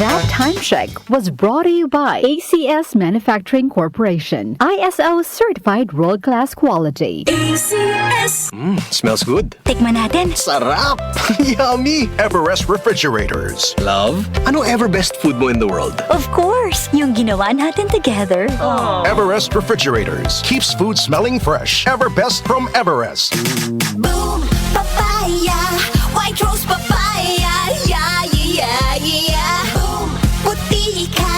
That time check was brought to you by ACS Manufacturing Corporation. ISO certified world-class quality. ACS! Smells good. Tikman natin. Sarap! Yummy! Everest Refrigerators. Love, ano ever best food mo in the world? Of course, yung ginawa natin together. Everest Refrigerators keeps food smelling fresh. Everbest from Everest. Boom, papaya, white rose papaya, yeah, yeah, yeah. Boom, puti ka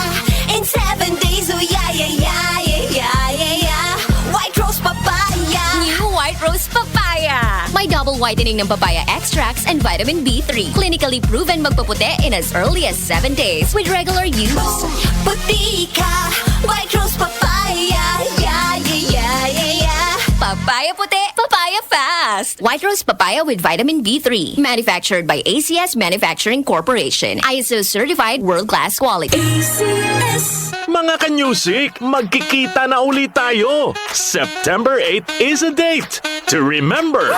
in 7 days, oh yeah, yeah, yeah, yeah, yeah, yeah. White rose papaya. New White Rose Papaya. May double whitening ng papaya extracts and vitamin B3. Clinically proven magpaputi in as early as 7 days with regular use. Boom, puti ka, white rose papaya, yeah, yeah, yeah, yeah, yeah. Papaya puti, papaya fast. White Rose Papaya with vitamin B3. Manufactured by ACS Manufacturing Corporation. ISO certified world-class quality. ACS. Mga kanyusik, magkikita na ulit tayo. September 8 is a date to remember.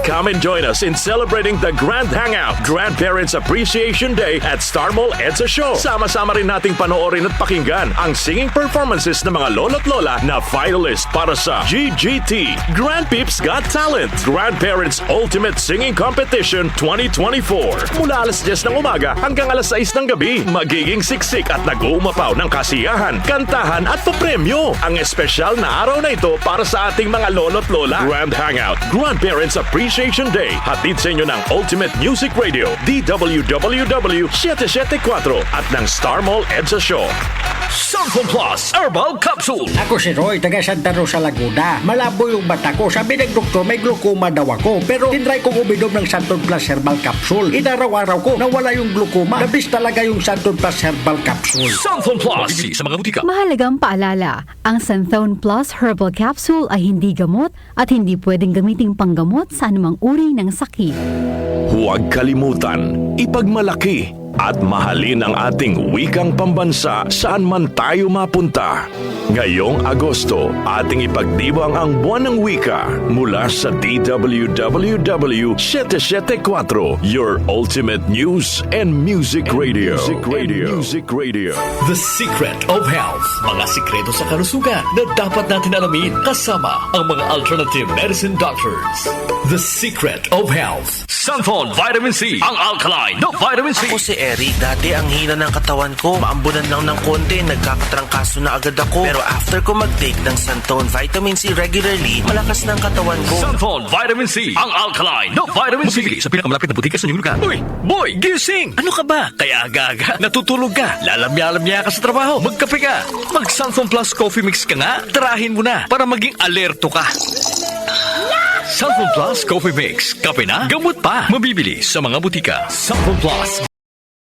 Come and join us in celebrating the Grand Hangout, Grandparents Appreciation Day at Star Mall EDSA Show. Sama-sama rin nating panoorin at pakinggan ang singing performances ng mga lolo't lola na finalist para sa GGT, Grandpeeps Got Talent, Grandparents Ultimate Singing Competition 2024. Mula alas 10 ng umaga hanggang alas 6 ng gabi, magiging siksik at nag-uumapaw ng kasiyahan, kantahan at papremyo. Ang espesyal na araw na ito para sa ating mga lolo't lola. Grand Hangout, Grandparents Appreciation Day. Hatid sa inyo ng Ultimate Music Radio, DWWW 774 at ng Star Mall EDSA Show. Santon Plus Herbal Capsule. Ako si Roy, taga Santa Rosa, Laguna. Malabo yung mata ko. Sabi ng doktor, may glaucoma daw ako. Pero tinry kong uminom ng Santon Plus Herbal Capsule. Inaraw-araw ko, nawala yung glaucoma. Nabis talaga yung Santon Plus Herbal Capsule. Santon Plus. Sa mga butika. Mahalagang paalala, ang Santhone Plus Herbal Capsule ay hindi gamot at hindi pwedeng gamiting panggamot sa anumang uri ng sakit. Huwag kalimutan, ipagmalaki at mahalin ang ating wikang pambansa saan man tayo mapunta. Ngayong Agosto, ating ipagdiwang ang Buwan ng Wika mula sa DWWW 774, your ultimate news and music radio. Music radio. The Secret of Health. Mga sikreto sa kalusugan na dapat natin alamin kasama ang mga alternative medicine doctors. The Secret of Health. Santon Vitamin C. Ang alkaline na vitamin C. Ako si Eric. Dati ang hina ng katawan ko. Maambunan lang ng konti. Nagkakatrangkaso na agad ako. Pero after ko mag-take ng Santon Vitamin C regularly, malakas ng katawan ko. Santon Vitamin C. Ang alkaline na vitamin C. Mabili sa pinakamalapit na butika sa inyong lugar. Uy! Boy! Gising! Ano ka ba? Kaya aga-aga. Natutulog ka. Lalamya-lamya ka sa trabaho. Magkape ka. Mag Santon Plus Coffee Mix ka nga. Tarahin mo na para maging alerto ka. Santon Plus Coffee Mix. Kape na, gamot pa. Mabibili sa mga butika. Santon Plus.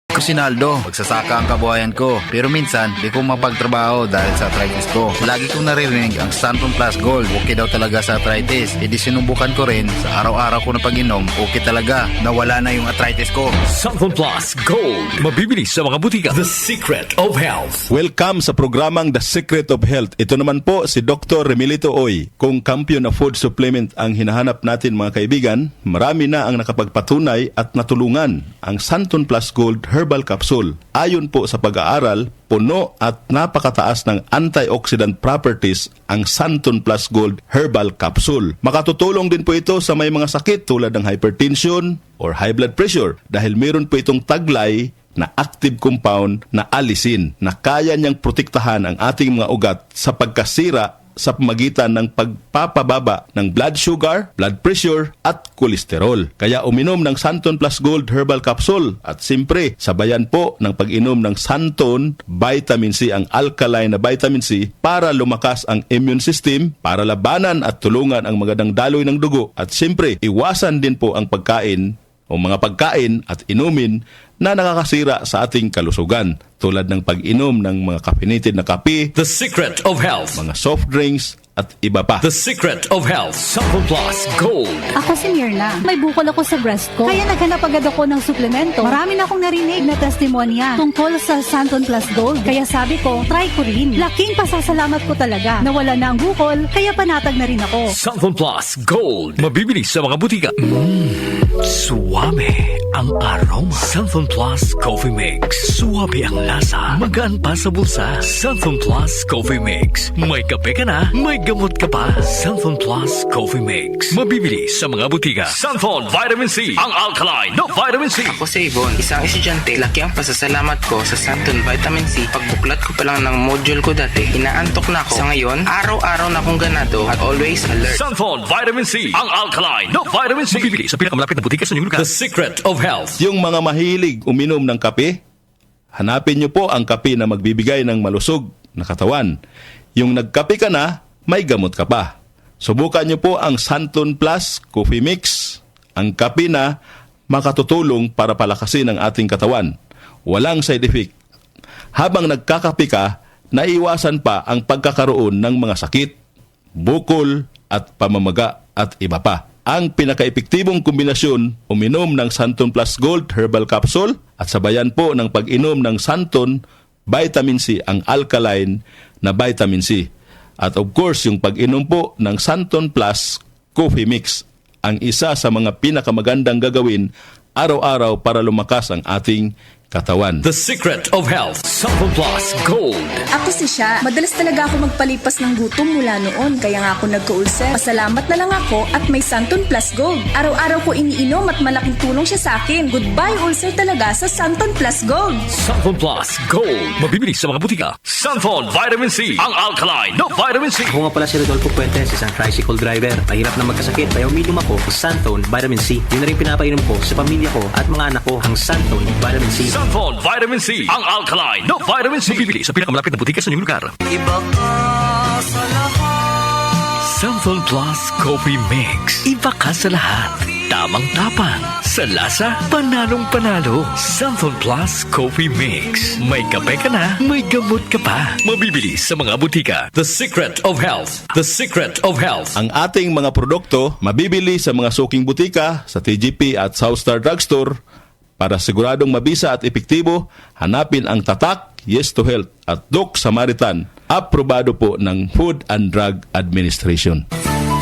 Ako si Naldo, magsasaka ang kabuhayan ko. Pero minsan, di ko mapagtrabaho dahil sa arthritis ko. Lagi kong naririnig ang Santon Plus Gold. Okay daw talaga sa arthritis. E di sinubukan ko rin. Sa araw-araw ko na pag-inom, okay talaga. Nawala na yung arthritis ko. Santon Plus Gold. Mabibili sa mga butika. The Secret of Health. Welcome sa programang The Secret of Health. Ito naman po si Dr. Remilito Oy. Kung kampiyon na food supplement ang hinahanap natin mga kaibigan, marami na ang nakapagpatunay at natulungan ang Santon Plus Gold Herbal Capsule. Ayon po sa pag-aaral, puno at napakataas ng antioxidant properties ang Santon Plus Gold Herbal Capsule. Makatutulong din po ito sa may mga sakit tulad ng hypertension or high blood pressure dahil meron po itong taglay na active compound na alisin na kaya niyang protektahan ang ating mga ugat sa pagkasira sa pamagitan ng pagpapababa ng blood sugar, blood pressure at kolesterol. Kaya uminom ng Santon Plus Gold Herbal Capsule at simpre sabayan po ng pag-inom ng Santon Vitamin C, ang alkaline na vitamin C para lumakas ang immune system, para labanan at tulungan ang magandang daloy ng dugo at simpre iwasan din po ang pagkain o mga pagkain at inumin na nakakasira sa ating kalusugan tulad ng pag-inom ng mga caffeinated na kape, The Secret of Health. mga soft drinks at iba pa. The Secret of Health. Santon Plus Gold. Ako si Mirna. May bukol ako sa breast ko. Kaya naghanap agad ako ng suplemento. Marami na akong narinig na testimonya tungkol sa Santon Plus Gold. Kaya sabi ko, try ko rin. Laking pasasalamat ko talaga. Nawala na ang bukol, kaya panatag na rin ako. Santon Plus Gold. Mabibili sa mga butika. Suwabe ang aroma. Santon Plus Coffee Mix. Suwabe ang lasa. Magaan pa sa bulsa. Santon Plus Coffee Mix. May kape ka na, may gamot ka pa. Santon Plus Coffee Mix. Mabibili sa mga butika. Santon Vitamin C. Ang alkaline na vitamin C. Ako si Yvonne, isang estudyante. Laki ang pasasalamat ko sa Santon Vitamin C. Pagbuklat ko pa lang ng module ko dati, inaantok na ako. Sa ngayon, araw-araw na akong ganado at always alert. Santon Vitamin C. Ang alkaline na vitamin C. Mabibili sa pinakamalapit na butika sa inyong lugar. The Secret of Health. Yung mga mahilig uminom ng kape, hanapin nyo po ang kape na magbibigay ng malusog na katawan. Yung nagkape ka na, may gamot ka pa. Subukan nyo po ang Santon Plus Coffee Mix. Ang kape na makatutulong para palakasin ang ating katawan. Walang side effect. Habang nagkakape ka, naiwasan pa ang pagkakaroon ng mga sakit, bukol at pamamaga at iba pa. Ang pinaka-epektibong kombinasyon, uminom ng Santon Plus Gold Herbal Capsule at sabayan po ng pag-inom ng Santon Vitamin C, ang alkaline na vitamin C. At of course, yung pag-inom po ng Santon Plus Coffee Mix, ang isa sa mga pinakamagandang gagawin araw-araw para lumakas ang ating katawan. The Secret of Health. Santon Plus Gold. Ako si Sha. Madalas talaga ako magpalipas ng gutom mula noon, kaya nga ako nagka-ulcer. Pasalamat na lang ako at may Santon Plus Gold. Araw-araw ko iniinom at malaking tulong siya sa akin. Goodbye ulcer talaga sa Santon Plus Gold. Santon Plus Gold. Mabibili sa mga butika. Santon Vitamin C. Ang alkaline na vitamin C. Ako nga pala si Rodolfo Puentes, isang tricycle driver. Mahirap na magkasakit, kaya uminom ako ng Santon Vitamin C. Yun na rin pinapainom ko sa pamilya ko at mga anak ko, ang Santon Vitamin C. Santon Vitamin C. Ang alkaline na vitamin C. Mabibili sa pinakamalapit na butika sa inyong lugar. Iba ka sa lahat. Santon Plus Coffee Mix. Iba ka sa lahat. Tamang-tapang. Sa lasa, panalong-panalo. Santon Plus Coffee Mix. May kape ka na, may gamot ka pa. Mabibili sa mga butika. The Secret of Health. The Secret of Health. Ang ating mga produkto mabibili sa mga suking butika, sa TGP at Southstar Drugstore. Para siguradong mabisa at epektibo, hanapin ang tatak Yes to Health at Doc Samaritan. Aprobado po ng Food and Drug Administration.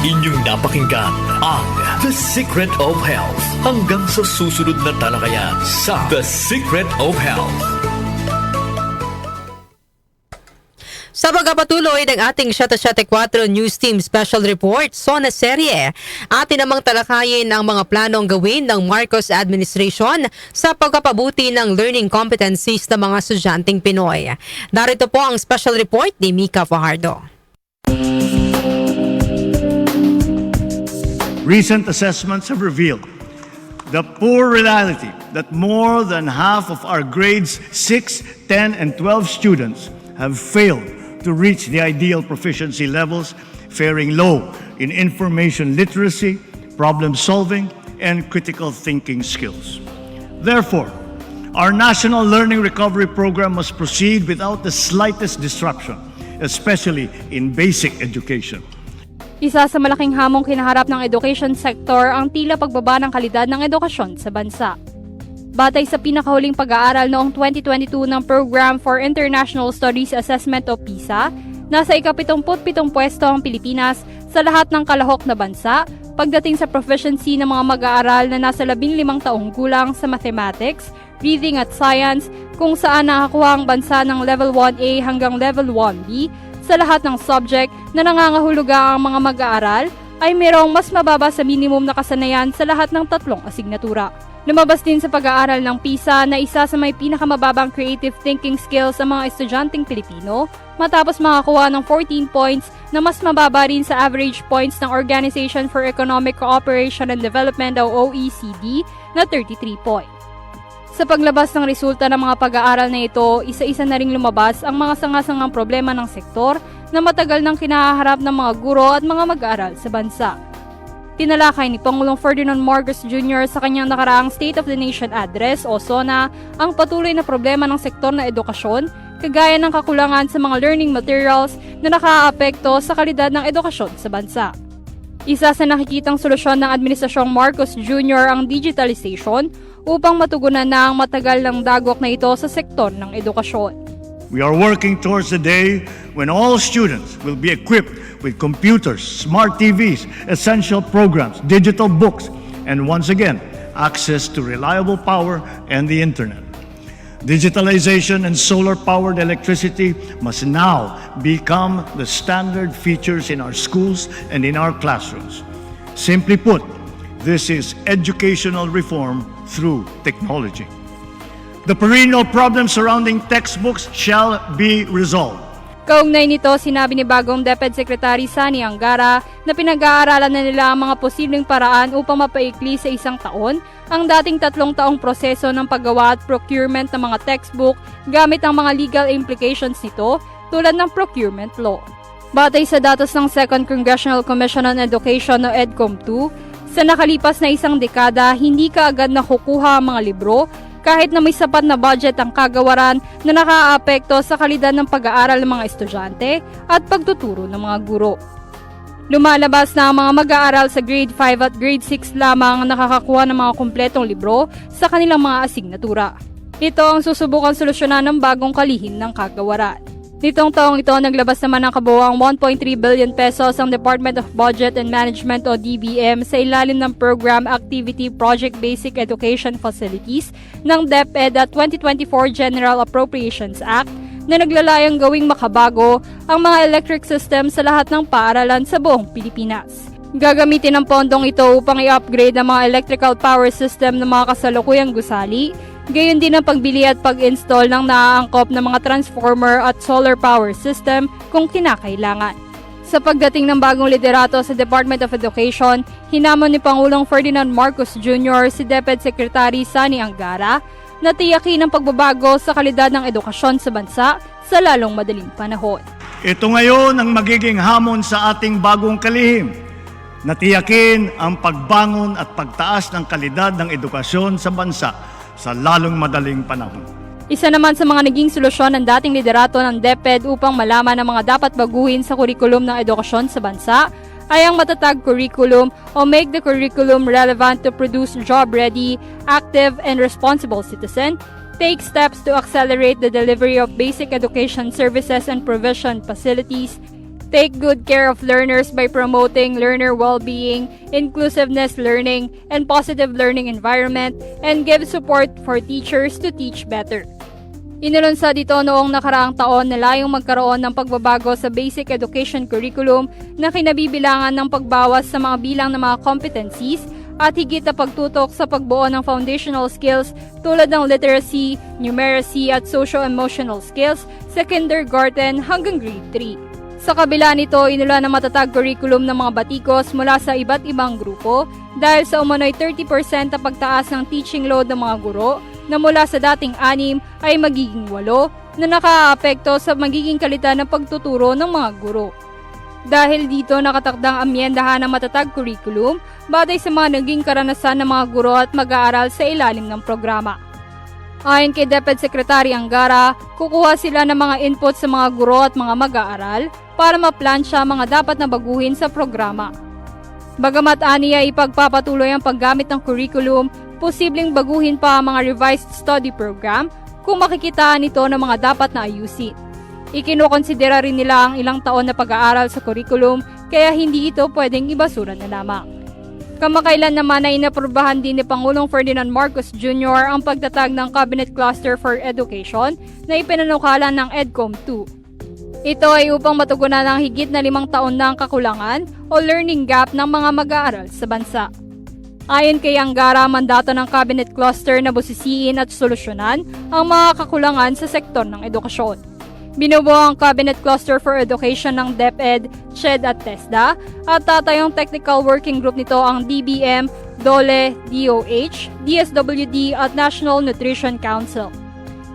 Inyong napakinggan ang The Secret of Health. Hanggang sa susunod na talakayan sa The Secret of Health. Sa pagpapatuloy ng ating 7-4 News Team Special Report, Sona Serye, atin namang talakayin ang mga planong gawin ng Marcos Administration sa pagpapabuti ng learning competencies ng mga estudyanteng Pinoy. Narito po ang special report ni Mika Fajardo. Recent assessments have revealed the poor reality that more than half of our grades 6, 10, and 12 students have failed to reach the ideal proficiency levels, faring low in information literacy, problem solving, and critical thinking skills. Therefore, our National Learning Recovery Program must proceed without the slightest disruption, especially in basic education. Isa sa malaking hamong kinaharap ng education sector ang tila pagbaba ng kalidad ng edukasyon sa bansa. Batay sa pinakahuling pag-aaral noong 2022 ng Program for International Studies Assessment o PISA, nasa ika-77 pwesto ang Pilipinas sa lahat ng kalahok na bansa pagdating sa proficiency ng mga mag-aaral na nasa 15 taong gulang sa mathematics, reading at science, kung saan nakakuha ang bansa ng level 1A hanggang level 1B. Sa lahat ng subject na nangangahuluga ang mga mag-aaral ay mayroong mas mababa sa minimum na kasanayan sa lahat ng 3 asignatura. Lumabas din sa pag-aaral ng PISA na isa sa may pinakamababang creative thinking skills sa mga estudyanteng Pilipino matapos makakuha ng 14 points na mas mababa rin sa average points ng Organization for Economic Cooperation and Development o OECD na 33 points. Sa paglabas ng resulta ng mga pag-aaral na ito, isa-isa na ring lumabas ang mga sangasangang problema ng sektor na matagal nang kinaharap ng mga guro at mga mag-aaral sa bansa. Tinalakay ni Pangulong Ferdinand Marcos Jr. sa kanyang nakaraang State of the Nation Address o SONA ang patuloy na problema ng sektor na edukasyon, kagaya ng kakulangan sa mga learning materials na nakaaapekto sa kalidad ng edukasyon sa bansa. Isa sa nakikitang solusyon ng Administrasyong Marcos Jr. ang digitalization upang matugunan na ang matagal ng dagok na ito sa sektor ng edukasyon. We are working towards the day when all students will be equipped with computers, smart TVs, essential programs, digital books, and once again, access to reliable power and the internet. Digitalization and solar-powered electricity must now become the standard features in our schools and in our classrooms. Simply put, this is educational reform through technology. The perennial problems surrounding textbooks shall be resolved. Kaugnay nito, sinabi ni bagong DepEd Secretary Sani Angara na pinag-aaralan na nila ang mga posibleng paraan upang mapaikli sa isang taon ang dating 3 taong proseso ng paggawa at procurement ng mga textbook gamit ang mga legal implications nito tulad ng procurement law. Batay sa datos ng Second Congressional Commission on Education o EDCOM-2, sa nakalipas na isang dekada, hindi kaagad nakukuha ang mga libro kahit na may sapat na budget ang kagawaran na nakaaapekto sa kalidad ng pag-aaral ng mga estudyante at pagtuturo ng mga guro. Lumalabas na ang mga mag-aaral sa grade 5 at grade 6 lamang ang nakakakuha ng mga kumpletong libro sa kanilang mga asignatura. Ito ang susubukan solusyonan ng bagong kalihim ng kagawaran. Nitong taong ito, naglabas naman ng kabuuang 1.3 billion pesos ang Department of Budget and Management o DBM sa ilalim ng Program Activity Project Basic Education Facilities ng DepEd at 2024 General Appropriations Act na naglalayang gawing makabago ang mga electric system sa lahat ng paaralan sa buong Pilipinas. Gagamitin ang pondong ito upang i-upgrade ang mga electrical power system ng mga kasalukuyang gusali, gayon din ang pagbili at pag-install ng naaangkop na mga transformer at solar power system kung kinakailangan. Sa pagdating ng bagong liderato sa Department of Education, hinamon ni Pangulong Ferdinand Marcos Jr. si DepEd Secretary Sani Angara na tiyakin ang pagbabago sa kalidad ng edukasyon sa bansa sa lalong madaling panahon. Ito ngayon ang magiging hamon sa ating bagong kalihim. Natiyakin ang pagbangon at pagtaas ng kalidad ng edukasyon sa bansa sa lalong madaling panahon. Isa naman sa mga naging solusyon ng dating liderato ng DepEd upang malaman ang mga dapat baguhin sa kurikulum ng edukasyon sa bansa ay ang matatag curriculum o make the curriculum relevant to produce job-ready, active, and responsible citizen, take steps to accelerate the delivery of basic education services and provision facilities, take good care of learners by promoting learner well-being, inclusiveness learning, and positive learning environment, and give support for teachers to teach better. Inilunsad dito noong nakaraang taon na layong magkaroon ng pagbabago sa basic education curriculum na kinabibilangan ng pagbawas sa mga bilang ng mga competencies at higit na pagtutok sa pagbuo ng foundational skills tulad ng literacy, numeracy at socio-emotional skills sa kindergarten hanggang grade 3. Sa kabila nito, inula ng matatag curriculum ng mga batikos mula sa iba't ibang grupo dahil sa umano'y 30% na pagtaas ng teaching load ng mga guro na mula sa dating 6 ay magiging 8 na nakaaapekto sa magiging kalidad ng pagtuturo ng mga guro. Dahil dito nakatakdang amyendahan ng matatag curriculum batay sa mga naging karanasan ng mga guro at mag-aaral sa ilalim ng programa. Ayon kay DepEd Secretary Angara, kukuha sila ng mga input sa mga guro at mga mag-aaral para maplansya mga dapat na baguhin sa programa. Bagamat aniya ipagpapatuloy ang paggamit ng curriculum, posibleng baguhin pa ang mga revised study program kung makikitaan nito ng mga dapat na ayusin. Ikinukonsidera rin nila ang ilang taon na pag-aaral sa curriculum kaya hindi ito pwedeng ibasura na lamang. Kamakailan naman ay inaprubahan din ni Pangulong Ferdinand Marcos Jr. ang pagtatag ng Cabinet Cluster for Education na ipinanukala ng EDCOM-2. Ito ay upang matugunan ang higit na 5 taon na ang kakulangan o learning gap ng mga mag-aaral sa bansa. Ayon kay Angara, mandato ng Cabinet Cluster na busisiin at solusyonan ang mga kakulangan sa sektor ng edukasyon. Binubuo ang Cabinet Cluster for Education ng DepEd, CHED at TESDA at tatayong technical working group nito ang DBM, DOLE, DOH, DSWD at National Nutrition Council.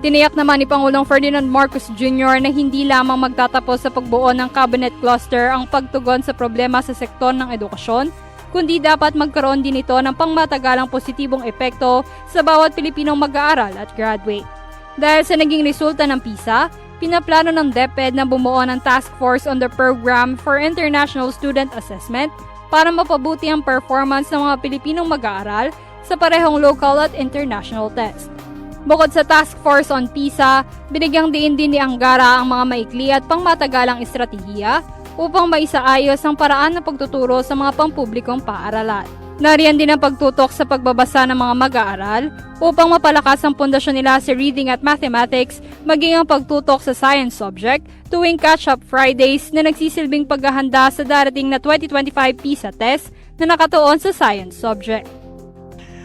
Tiniyak naman ni Pangulong Ferdinand Marcos Jr. na hindi lamang magtatapos sa pagbuo ng Cabinet Cluster ang pagtugon sa problema sa sektor ng edukasyon, kundi dapat magkaroon din ito ng pangmatagalang positibong epekto sa bawat Pilipinong mag-aaral at graduate. Dahil sa naging resulta ng PISA, pinaplano ng DepEd na bumuo ng task force on the Program for International Student Assessment para mapabuti ang performance ng mga Pilipinong mag-aaral sa parehong local at international test. Bukod sa task force on PISA, binigyang diin din ni Angara ang mga maikli at pangmatagalang estratehiya upang maisaayos ang paraan ng pagtuturo sa mga pampublikong paaralan. Nariyan din ang pagtutok sa pagbabasa ng mga mag-aaral upang mapalakas ang pundasyon nila sa reading at mathematics, maging ang pagtutok sa science subject tuwing Catch-up Fridays na nagsisilbing paghahanda sa darating na 2025 PISA test na nakatuon sa science subject.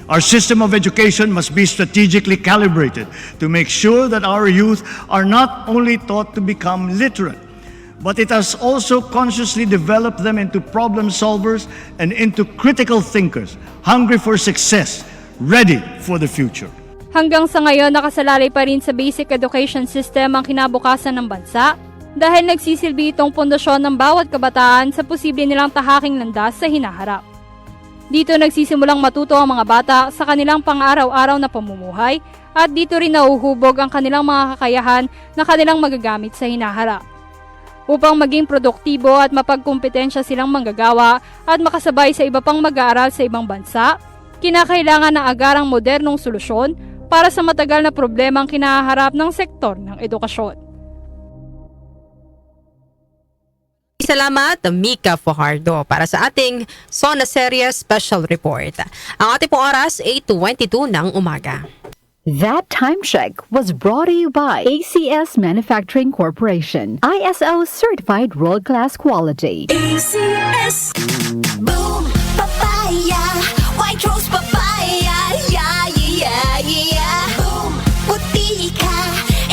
Our system of education must be strategically calibrated to make sure that our youth are not only taught to become literate, but it has also consciously developed them into problem solvers and into critical thinkers, hungry for success, ready for the future. Hanggang sa ngayon, nakasalalay pa rin sa basic education system ang kinabukasan ng bansa dahil nagsisilbi itong pundasyon ng bawat kabataan sa posible nilang tahaking landas sa hinaharap. Dito nagsisimulang matuto ang mga bata sa kanilang pang-araw-araw na pamumuhay at dito rin nauhubog ang kanilang mga kakayahan na kanilang magagamit sa hinaharap. Upang maging produktibo at mapagkumpetensya silang manggagawa at makasabay sa iba pang mag-aaral sa ibang bansa, kinakailangan ng agarang modernong solusyon para sa matagal na problemang kinaharap ng sektor ng edukasyon. Salamat, Mika Fajardo, para sa ating Zona Serie Special Report. Ang ating pong oras, 8:22 ng umaga. That time check was brought to you by ACS Manufacturing Corporation, ISO certified world-class quality. ACS. Boom, papaya. White rose papaya. Yeah, yeah, yeah. Boom, puti ka.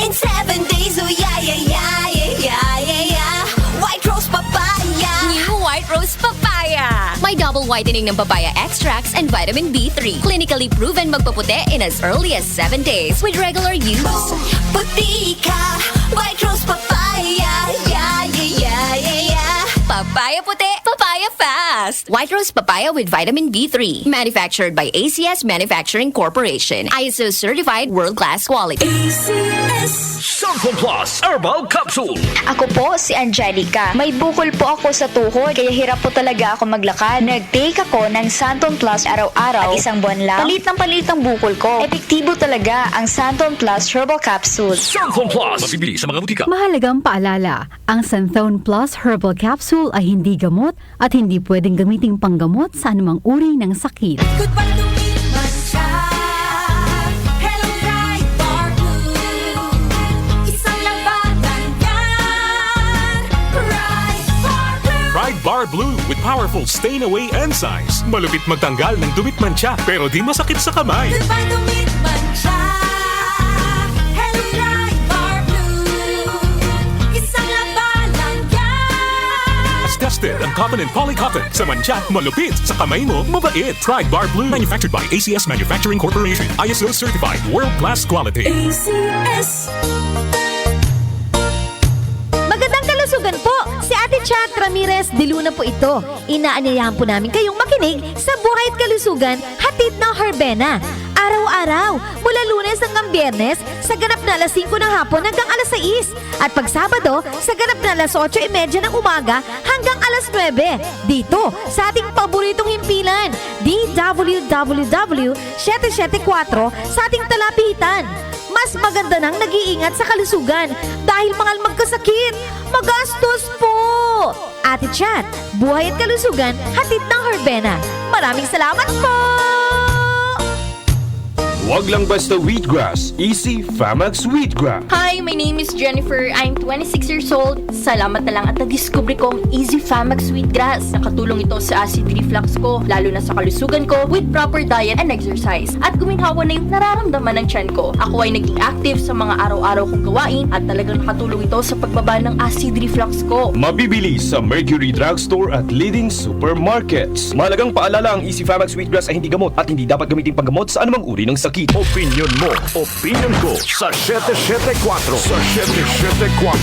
In 7 days, oh yeah, yeah, yeah, yeah, yeah, yeah. White rose papaya. New White Rose Papaya! May double whitening ng papaya extracts and vitamin B3. Clinically proven magpaputi in as early as 7 days with regular use. Boom, puti ka. White rose papaya. Yeah, yeah, yeah, yeah, yeah. Papaya puti, papaya fast! White Rose Papaya with vitamin B3. Manufactured by ACS Manufacturing Corporation. ISO certified world-class quality. ACS. Santon Plus Herbal Capsule. Ako po si Angelica. May bukol po ako sa tuhod, kaya hirap po talaga ako maglakad. Nag-take ako ng Santon Plus araw-araw at isang buwan lang, palit ang bukol ko. Epektibo talaga ang Santon Plus Herbal Capsule. Santon Plus. Mabibili sa mga butika. Mahalagang paalala, ang Santhone Plus Herbal Capsule ay hindi gamot at hindi pwedeng gamiting panggamot sa anumang uri ng sakit. Goodbye to me, Mancha. Hello, Bright Bar Blue. Isang labanan yan. Bright Bar Blue. Pride Bar Blue with powerful stain-away enzymes. Malupit magtanggal ng dumit mancha pero di masakit sa kamay. Goodbye to me, Mancha. Hello, Bright Bar Blue. Isang labanan yan. As tested ang cotton and polycotton. Sa mancha, malupit. Sa kamay mo, mabait. Pride Bar Blue. Manufactured by ACS Manufacturing Corporation. ISO certified world-class quality. ACS. Magandang kalusugan po! Si Ate Chat Ramirez de Luna po ito. Inaanyayahan po namin kayong makinig sa Buhay at Kalusugan, hatid ng Herbena. Araw-araw, mula Lunes hanggang Biyernes, sa ganap na alas 5 ng hapon hanggang alas 6. At pag Sabado, sa ganap na alas 8:30 ng umaga hanggang alas 9. Dito, sa ating paboritong himpilan, DWWW 774 sa ating talapitan. Mas maganda nang nag-iingat sa kalusugan dahil mahal magkasakit. Magastos po! Ate Chat, Buhay at Kalusugan, hatid ng Herbena. Maraming salamat po! Wag lang basta wheatgrass. Easy Famax Wheatgrass. Hi, my name is Jennifer. I'm 26 years old. Salamat na lang at na-discover ko ang Easy Famax Wheatgrass. Nakatulong ito sa acid reflux ko, lalo na sa kalusugan ko, with proper diet and exercise. At guminhawa na yung nararamdaman ng tiyan ko. Ako ay naging active sa mga araw-araw kong gawain at talagang nakatulong ito sa pagbaba ng acid reflux ko. Mabibili sa Mercury Drugstore at leading supermarkets. Mahalagang paalala, ang Easy Famax Wheatgrass ay hindi gamot at hindi dapat gamitin panggamot sa anumang uri ng sakit. Opinion mo, opinion ko sa 774. Sa 774.